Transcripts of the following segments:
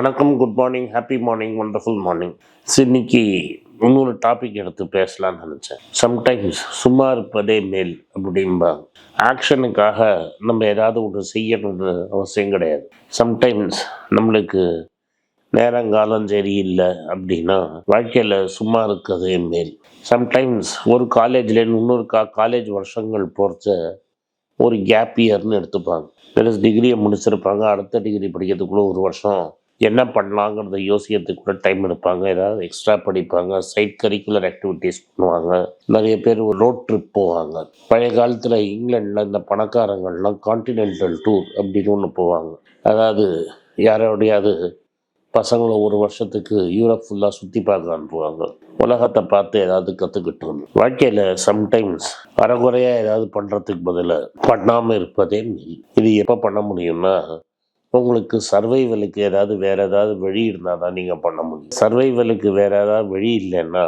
வணக்கம், good morning, happy morning, wonderful morning. இன்னைக்கு இன்னொரு டாபிக் எடுத்து பேசலாம்னு நினச்சேன். சம்டைம்ஸ் சும்மா இருப்பதே மேல் அப்படிம்பாங்க. ஆக்ஷனுக்காக நம்ம ஏதாவது ஒன்று செய்யணும்னு அவசியம் கிடையாது. சம்டைம்ஸ் நம்மளுக்கு நேரங்காலம் சரியில்லை அப்படின்னா வாழ்க்கையில் சும்மா இருக்கிறதே மேல். சம்டைம்ஸ் ஒரு காலேஜ்லேருந்து இன்னொரு காலேஜ் வருஷங்கள் போகிறச்ச ஒரு கேப் இயர்னு எடுத்துப்பாங்க. பிளஸ் டிகிரியை முடிச்சிருப்பாங்க, அடுத்த டிகிரி படிக்கிறதுக்குள்ள ஒரு வருஷம் என்ன பண்ணலாங்கிறத யோசிக்கிறதுக்கு கூட டைம் எடுப்பாங்க. ஏதாவது எக்ஸ்ட்ரா படிப்பாங்க, சைட் கரிக்குலர் ஆக்டிவிட்டீஸ் பண்ணுவாங்க. நிறைய பேர் ரோட் ட்ரிப் போவாங்க. பழைய காலத்தில் இங்கிலாண்டில் இந்த பணக்காரங்கள்லாம் கான்டினென்டல் டூர் அப்படின்னு ஒன்று போவாங்க. அதாவது யாரோடையாவது பசங்களை ஒரு வருஷத்துக்கு யூரோப் ஃபுல்லாக சுற்றி பார்க்க அனுப்புவாங்க. உலகத்தை பார்த்து ஏதாவது கற்றுக்கிட்டு வந்து வாழ்க்கையில் சம்டைம்ஸ் அறகுறையாக ஏதாவது பண்ணுறதுக்கு பதிலாக பண்ணாமல் இருப்பதே இது எப்போ பண்ண முடியும்னா, உங்களுக்கு சர்வைவலுக்கு ஏதாவது வேறு ஏதாவது வழி இருந்தால் தான் நீங்கள் பண்ண முடியும். சர்வைவலுக்கு வேறு ஏதாவது வழி இல்லைன்னா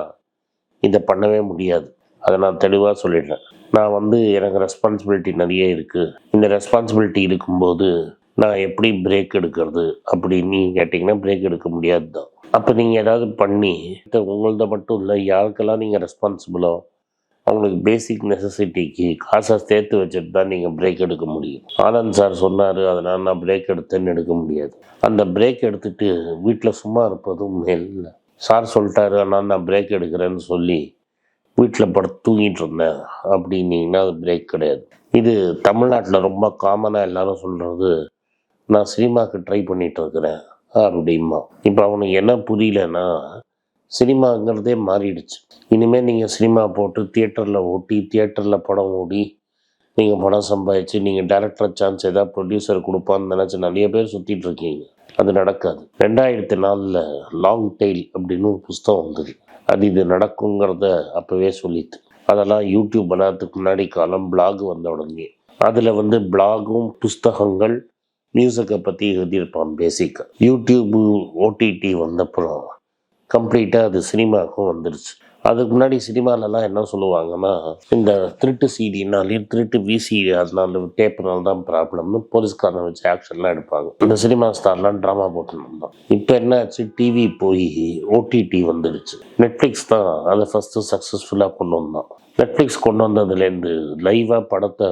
இதை பண்ணவே முடியாது. அதை நான் தெளிவாக சொல்லிட்டேன். நான் எனக்கு ரெஸ்பான்சிபிலிட்டி நிறைய இருக்குது. இந்த ரெஸ்பான்சிபிலிட்டி இருக்கும்போது நான் எப்படி பிரேக் எடுக்கிறது அப்படின்னு கேட்டிங்கன்னா பிரேக் எடுக்க முடியாது தான். அப்போ நீங்கள் ஏதாவது பண்ணி உங்களத மட்டும் இல்லை, யாருக்கெல்லாம் நீங்கள் ரெஸ்பான்சிபிளோ அவங்களுக்கு பேசிக் நெசசிட்டிக்கு காசை சேர்த்து வச்சுட்டு தான் நீங்கள் பிரேக் எடுக்க முடியும். ஆனந்த் சார் சொன்னார், அதனால் நான் பிரேக் எடுத்தேன்னு எடுக்க முடியாது. அந்த பிரேக் எடுத்துகிட்டு வீட்டில் சும்மா இருப்பதும் மேல். சார் சொல்லிட்டாரு ஆனால் நான் பிரேக் எடுக்கிறேன்னு சொல்லி வீட்டில் படுத்து தூங்கிட்டு இருந்தேன் அப்படின்னீங்கன்னா அது பிரேக் கிடையாது. இது தமிழ்நாட்டில் ரொம்ப காமனாக எல்லாரும் சொல்கிறது, நான் சினிமாவுக்கு ட்ரை பண்ணிகிட்டு இருக்கிறேன் அப்படிமா. இப்போ அவனுக்கு என்ன புரியலன்னா, சினிமாங்கிறதே மாறிடுச்சு. இனிமேல் நீங்கள் சினிமா போட்டு தியேட்டரில் ஓட்டி தியேட்டரில் படம் ஓடி நீங்கள் படம் சம்பாதிச்சு நீங்கள் டேரக்டர் சான்ஸ் ஏதாவது ப்ரொடியூசர் கொடுப்பான்னு நினச்சி நிறைய பேர் சுற்றிட்டு இருக்கீங்க. அது நடக்காது. 2004 லாங் டெய்ல் அப்படின்னு ஒரு புஸ்தகம் வந்தது. அது இது நடக்குங்கிறத அப்போவே சொல்லிட்டு, அதெல்லாம் யூடியூப் பண்ணதுக்கு முன்னாடி காலம் பிளாக் வந்த உடனே அதில் பிளாகும் புஸ்தகங்கள் மியூசிக்கை பற்றி எழுதியிருப்பான் பேசிக்காக. யூடியூபு ஓடிடி வந்தப்புறம் கம்ப்ளீட்டாக அது சினிமாவுக்கும் வந்துடுச்சு. அதுக்கு முன்னாடி சினிமாலெலாம் என்ன சொல்லுவாங்கன்னா, இந்த திருட்டு சிடினாலையும் திருட்டு விசிடி அதனால டேப்புனால தான் ப்ராப்ளம்னு போலீஸ்காரனை வச்சு ஆக்ஷன்லாம் எடுப்பாங்க. இந்த சினிமா ஸ்டார்லாம் ட்ராமா போட்டுருந்தோம். இப்போ என்ன ஆச்சு, டிவி போய் ஓடிடி வந்துடுச்சு. நெட்ஃப்ளிக்ஸ் தான் அதை ஃபஸ்ட்டு சக்ஸஸ்ஃபுல்லாக கொண்டு வந்தான். நெட்ஃப்ளிக்ஸ் கொண்டு வந்ததுலேருந்து லைவாக படத்தை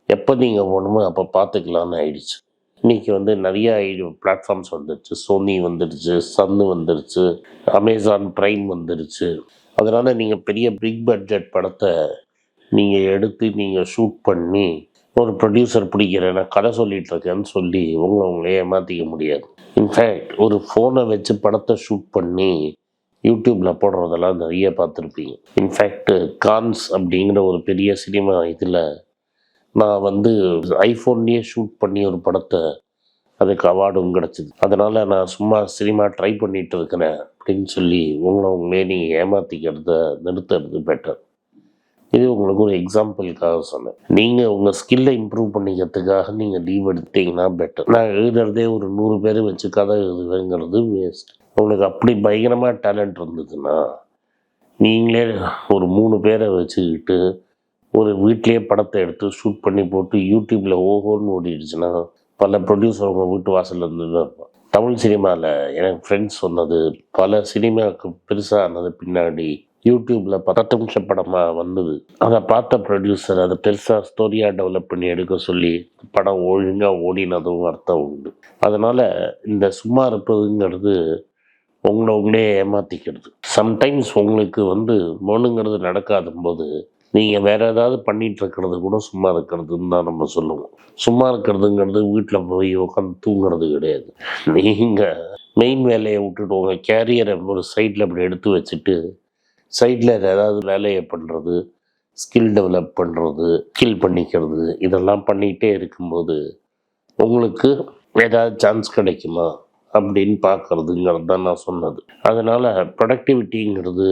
எப்போ நீங்கள் போகணுமோ அப்போ பார்த்துக்கலான்னு ஆயிடுச்சு. இன்றைக்கி நிறைய பிளாட்ஃபார்ம்ஸ் வந்துடுச்சு. சோனி வந்துடுச்சு, சன்னு வந்துடுச்சு, அமேசான் ப்ரைம் வந்துடுச்சு. அதனால் நீங்கள் பெரிய பிக் பட்ஜெட் படத்தை நீங்கள் எடுத்து நீங்கள் ஷூட் பண்ணி ஒரு ப்ரொடியூசர் பிடிக்கிறேன்னா கதை சொல்லிகிட்டு இருக்கேன்னு சொல்லி உங்களே ஏமாற்றிக்க முடியாது. இன்ஃபேக்ட் ஒரு ஃபோனை வச்சு படத்தை ஷூட் பண்ணி யூடியூப்பில் போடுறதெல்லாம் நிறைய பார்த்துருப்பீங்க. இன்ஃபேக்ட் கான்ஸ் அப்படிங்கிற ஒரு பெரிய சினிமா இதில் நான் ஐஃபோன்லேயே ஷூட் பண்ணி ஒரு படத்தை அதுக்கு அவார்டும் கிடச்சிது. அதனால் நான் சும்மா சினிமா ட்ரை பண்ணிகிட்டு இருக்கிறேன் அப்படின்னு சொல்லி உங்களே நீங்கள் ஏமாற்றிக்கிறத நிறுத்துறது பெட்டர். இது உங்களுக்கு ஒரு எக்ஸாம்பிளுக்காக சொன்னேன். நீங்கள் உங்கள் ஸ்கில்லை இம்ப்ரூவ் பண்ணிக்கிறதுக்காக நீங்கள் லீவ் எடுத்தீங்கன்னா பெட்டர். நான் எழுதுறதே ஒரு 100 பேர் வச்சு கதை எழுதுவேங்கிறது வேஸ்ட். உங்களுக்கு அப்படி பயங்கரமாக டேலண்ட் இருந்ததுன்னா நீங்களே ஒரு 3 பேரை வச்சுக்கிட்டு ஒரு வீட்லேயே படத்தை எடுத்து ஷூட் பண்ணி போட்டு யூடியூப்பில் ஓஹோன்னு ஓடிடுச்சுன்னா பல ப்ரொடியூசர் உங்கள் வீட்டு வாசலில் இருந்துட்டு இருப்பான். தமிழ் சினிமாவில் எனக்கு ஃப்ரெண்ட்ஸ் சொன்னது, பல சினிமாவுக்கு பெருசாக ஆனது பின்னாடி யூடியூப்பில் 10 நிமிஷம் படமாக வந்தது. அதை பார்த்த ப்ரொடியூசர் அதை பெருசாக ஸ்டோரியாக டெவலப் பண்ணி எடுக்க சொல்லி படம் ஒழுங்காக ஓடினதும் அர்த்தம் உண்டு. அதனால் இந்த சும்மா இருப்பதுங்கிறது உங்களே ஏமாற்றிக்கிறது. சம்டைம்ஸ் உங்களுக்கு மோனுங்கிறது நடக்காத போது நீங்கள் வேறு ஏதாவது பண்ணிகிட்டு இருக்கிறது கூட சும்மா இருக்கிறதுன்னு தான் நம்ம சொல்லுவோம். சும்மா இருக்கிறதுங்கிறது வீட்டில் போய் உட்காந்து தூங்குறது கிடையாது. நீங்கள் மெயின் வேலையை விட்டுட்டு உங்கள் கேரியரை ஒரு சைடில் அப்படி எடுத்து வச்சுட்டு சைடில் ஏதாவது வேலையை பண்ணுறது, ஸ்கில் டெவலப் பண்ணுறது, ஸ்கில் பண்ணிக்கிறது, இதெல்லாம் பண்ணிகிட்டே இருக்கும்போது உங்களுக்கு ஏதாவது சான்ஸ் கிடைக்குமா அப்படின்னு பார்க்குறதுங்கிறது தான் நான் சொன்னது. அதனால் ப்ரொடக்டிவிட்டிங்கிறது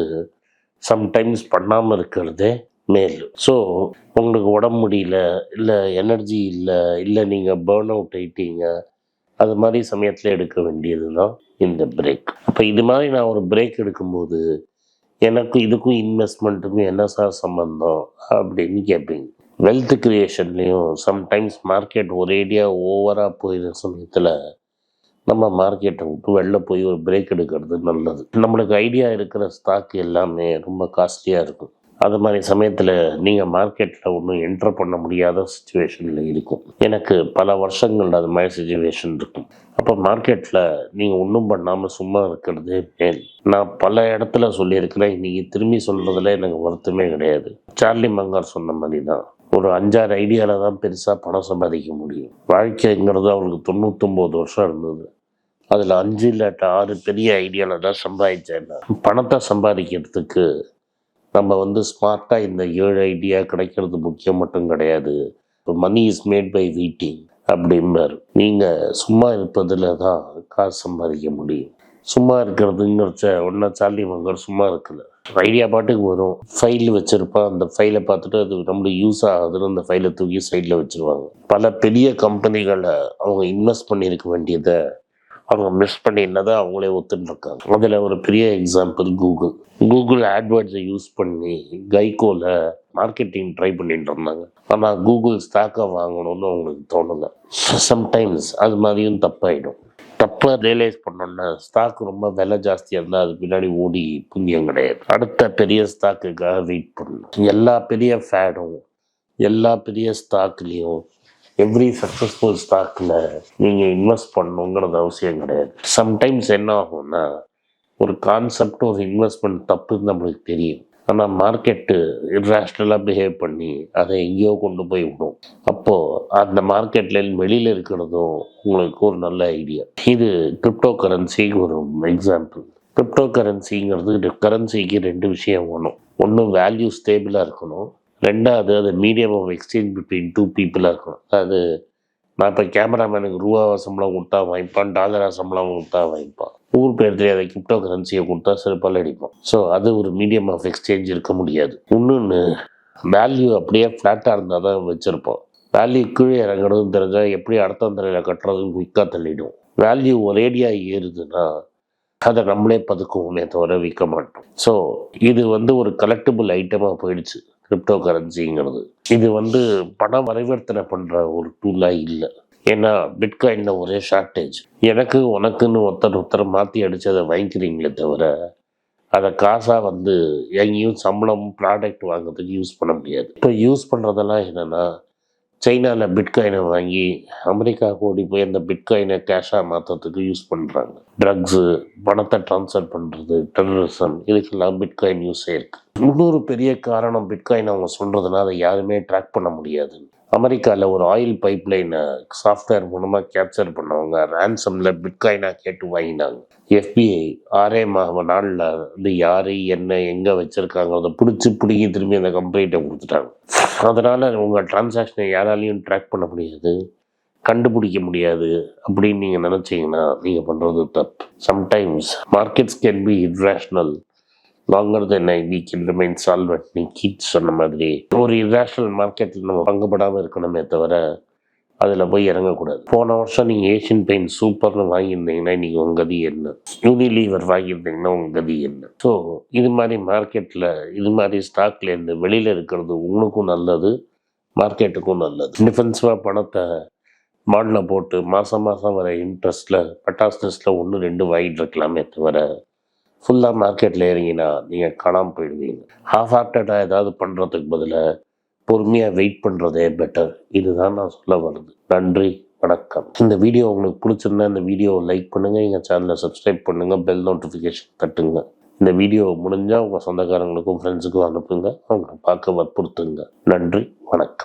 சம்டைம்ஸ் பண்ணாமல் இருக்கிறதே மேல். ஸோ உங்களுக்கு உடம்பு முடியல, இல்லை எனர்ஜி இல்லை நீங்கள் பேர்ன் அவுட் ஆகிட்டீங்க, அது மாதிரி சமயத்தில் எடுக்க வேண்டியது தான் இந்த பிரேக். அப்போ இது மாதிரி நான் ஒரு பிரேக் எடுக்கும்போது எனக்கு இதுக்கும் இன்வெஸ்ட்மெண்ட்டுக்கும் என்ன சார் சம்பந்தம் அப்படின்னு கேட்பீங்க. வெல்த் கிரியேஷன்லேயும் சம்டைம்ஸ் மார்க்கெட் ஒரேடியாக ஓவராக போயிடுற சமயத்தில் நம்ம மார்க்கெட்டை விட்டு வெளில போய் ஒரு பிரேக் எடுக்கிறது நல்லது. நம்மளுக்கு ஐடியா இருக்கிற ஸ்டாக் எல்லாமே ரொம்ப காஸ்ட்லியாக இருக்கும். அது மாதிரி சமயத்தில் நீங்கள் மார்க்கெட்டில் ஒன்றும் என்டர் பண்ண முடியாத சுச்சுவேஷனில் இருக்கும். எனக்கு பல வருஷங்கள் அது மாதிரி சுச்சுவேஷன் இருக்கும். அப்போ மார்க்கெட்டில் நீங்கள் ஒன்றும் பண்ணாமல் சும்மா இருக்கிறதே மேல். நான் பல இடத்துல சொல்லியிருக்கிறேன், இன்றைக்கி திரும்பி சொல்கிறதுல எனக்கு வருத்தமே கிடையாது. சார்லி மங்கர் சொன்ன மாதிரி தான், ஒரு 5-6 ஐடியாவில் தான் பெருசாக பணம் சம்பாதிக்க முடியும். வாழ்க்கைங்கிறது அவங்களுக்கு 99 வருஷம் இருந்தது. அதில் 5 இல்லாட்ட 6 பெரிய ஐடியாவில் தான் சம்பாதிச்சேன். பணத்தை சம்பாதிக்கிறதுக்கு நம்ம ஸ்மார்ட்டாக இந்த 7 ஐடியா கிடைக்கிறது முக்கியம் மட்டும் கிடையாது. Money is made by waiting அப்படிம்பார். நீங்கள் சும்மா இருப்பதில் தான் காசு சம்பாதிக்க முடியும். சும்மா இருக்கிறதுங்கிறச்ச ஒன்றா சார்லி மங்கர் சும்மா இருக்கல. ஐடியா பாட்டுக்கு வரும், ஃபைல் வச்சுருப்பான். அந்த ஃபைலை பார்த்துட்டு அது நம்மளுக்கு யூஸ் ஆகுதுன்னு அந்த ஃபைலை தூக்கி சைடில் வச்சுருவாங்க. பல பெரிய கம்பெனிகளை அவங்க இன்வெஸ்ட் பண்ணியிருக்க வேண்டியதை அவங்க மிஸ் பண்ணினதை அவங்களே ஒத்துட்டுருக்காங்க. அதில் ஒரு பெரிய எக்ஸாம்பிள் கூகுள் ஆட்வேர்ட்ஸை யூஸ் பண்ணி கைகோவில் மார்க்கெட்டிங் ட்ரை பண்ணிட்டு இருந்தாங்க. ஆனால் கூகுள் ஸ்டாக்கை வாங்கணும்னு அவங்களுக்கு தோணலை. சம்டைம்ஸ் அது மாதிரியும் தப்பாயிடும். தப்பாக ரியலைஸ் பண்ணோன்னா ஸ்டாக் ரொம்ப விலை ஜாஸ்தியாக இருந்தால் அது பின்னாடி ஓடி புண்ணியம் கிடையாது. அடுத்த பெரிய ஸ்டாக்குக்காக வெயிட் பண்ணணும். எல்லா பெரிய ஃபேடும் எல்லா பெரிய ஸ்டாக்லேயும் எவ்ரி சக்ஸஸ்ஃபுல் ஸ்டாக்கில் நீங்கள் இன்வெஸ்ட் பண்ணணுங்கிறது அவசியம் கிடையாது. சம்டைம்ஸ் என்ன ஆகும்னா, ஒரு கான்செப்ட் ஒரு இன்வெஸ்ட்மெண்ட் தப்புன்னு நம்மளுக்கு தெரியும். ஆனால் மார்க்கெட்டு இர்ரேஷ்னலாக பிஹேவ் பண்ணி அதை எங்கேயோ கொண்டு போய் விடும். அப்போது அந்த மார்க்கெட்டில் வெளியில் இருக்கிறதும் உங்களுக்கு ஒரு நல்ல ஐடியா. இது கிரிப்டோ கரன்சிக்கு ஒரு எக்ஸாம்பிள். கிரிப்டோ கரன்சிங்கிறது கரன்சிக்கு 2 விஷயம் வேணும். ஒன்று வேல்யூ ஸ்டேபிளாக இருக்கணும், ரெண்டாவது அது மீடியம் ஆஃப் எக்ஸ்சேஞ்ச் பிட்வீன் 2 பீப்புளாக இருக்கணும். அது நான் இப்போ கேமராமேனுக்கு ரூபாவை சம்பளம் கொடுத்தா வாங்கிப்பான், டாலராக சம்பளம் கொடுத்தா வாங்கிப்பான். ஊர் பேர் தெரியாத கிரிப்டோ கரன்சியை கொடுத்தா சிறப்பால் அடிப்பான். ஸோ அது ஒரு மீடியம் ஆஃப் எக்ஸ்சேஞ்ச் இருக்க முடியாது. இன்னொன்று, வேல்யூ அப்படியே ஃப்ளாட்டாக இருந்தால் தான் வச்சுருப்போம். வேல்யூ கீழே இறங்குறதுன்னு தெரிஞ்சால் எப்படி அடுத்த தலையில் கட்டுறதுன்னு குயிக்காக தள்ளிடும். வேல்யூ ஒரேடியாக ஏறுதுன்னா அதை நம்மளே பதுக்குவோமே தவிர விற்க மாட்டோம். ஸோ இது ஒரு கலெக்டபிள் ஐட்டமாக போயிடுச்சு கிரிப்டோ கரன்சிங்கிறது. இது பணம் பரிவர்த்தனை பண்ணுற ஒரு டூலாக இல்லை. ஏன்னா பிட்காயினில் ஒரே ஷார்ட்டேஜ். எனக்கு உனக்குன்னு ஒருத்தர் மாற்றி அடித்து அதை வாங்கிக்கிறீங்களே தவிர அதை காசாக எங்கேயும் சம்பளம் ப்ராடக்ட் வாங்குறதுக்கு யூஸ் பண்ண முடியாது. இப்போ யூஸ் பண்ணுறதெல்லாம் என்னென்னா, சைனாவில் பிட்காயினை வாங்கி அமெரிக்காவுக்கு ஓடி போய் அந்த பிட்காயினை கேஷாக மாற்றுறதுக்கு யூஸ் பண்ணுறாங்க. ட்ரக்ஸு, பணத்தை ட்ரான்ஸ்ஃபர் பண்ணுறது, டெரரிசம், இதுக்கெல்லாம் பிட்காயின் யூஸ் ஆயிருக்கு. இன்னொரு பெரிய காரணம் பிட்காயின் அவங்க சொல்கிறதுனா அதை யாருமே ட்ராக் பண்ண முடியாது. அமெரிக்காவில் ஒரு ஆயில் பைப்லைனை சாஃப்ட்வேர் மூலமாக கேப்சர் பண்ணவங்க ரேன்சமில் பிட்காயினாக கேட்டு வாங்கினாங்க. FBI 6 நாளில் யார் என்ன எங்கே வச்சுருக்காங்கிறத பிடிங்கி திரும்பி அந்த கம்ப்ளைண்ட்டை கொடுத்துட்டாங்க. அதனால் உங்கள் டிரான்சாக்ஷனை யாராலையும் ட்ராக் பண்ண முடியாது, கண்டுபிடிக்க முடியாது அப்படின்னு நீங்கள் நினச்சிங்கன்னா நீங்கள் பண்ணுறது தப்பு. Sometimes markets can be irrational longer than we can remain solvent. நீ கீட்ஸ் சொன்ன மாதிரி ஒரு இர்ரேஷ்னல் மார்க்கெட்டில் நம்ம பங்குபடாமல் இருக்கணுமே தவிர அதில் போய் இறங்கக்கூடாது. போன வருஷம் நீங்கள் ஏஷியன் பெயிண்ட் சூப்பர்னு வாங்கியிருந்தீங்கன்னா இன்றைக்கி உங்கள் கதி என்ன? யூனிலீவர் வாங்கியிருந்தீங்கன்னா உங்கள் கதி என்ன? ஸோ இது மாதிரி மார்க்கெட்டில் இது மாதிரி ஸ்டாக்லேருந்து வெளியில் இருக்கிறது உங்களுக்கும் நல்லது, மார்க்கெட்டுக்கும் நல்லது. டிஃபென்சிவாக பணத்தை மாடில் போட்டு மாதம் வர இன்ட்ரெஸ்ட்டில் பட்டாஸ்டில் 1-2 வாங்கிட்டு இருக்கலாமே தவிர ஃபுல்லாக மார்க்கெட்டில் இறங்கினா நீங்கள் காணாமல் போயிடுவீங்க. ஹாஃப் ஹார்ட்டடாக ஏதாவது பண்ணுறதுக்கு பதிலாக பொறுமையாக வெயிட் பண்ணுறதே பெட்டர். இதுதான் நான் சொல்ல வருது. நன்றி, வணக்கம். இந்த வீடியோ உங்களுக்கு பிடிச்சிருந்தா இந்த வீடியோவை லைக் பண்ணுங்கள், எங்கள் சேனலை சப்ஸ்கிரைப் பண்ணுங்கள், பெல் நோட்டிஃபிகேஷன் தட்டுங்க. இந்த வீடியோ முடிஞ்சால் உங்கள் சொந்தக்காரங்களுக்கும் ஃப்ரெண்ட்ஸுக்கும் அனுப்புங்க, அவங்க பார்க்க வற்புறுத்துங்க. நன்றி, வணக்கம்.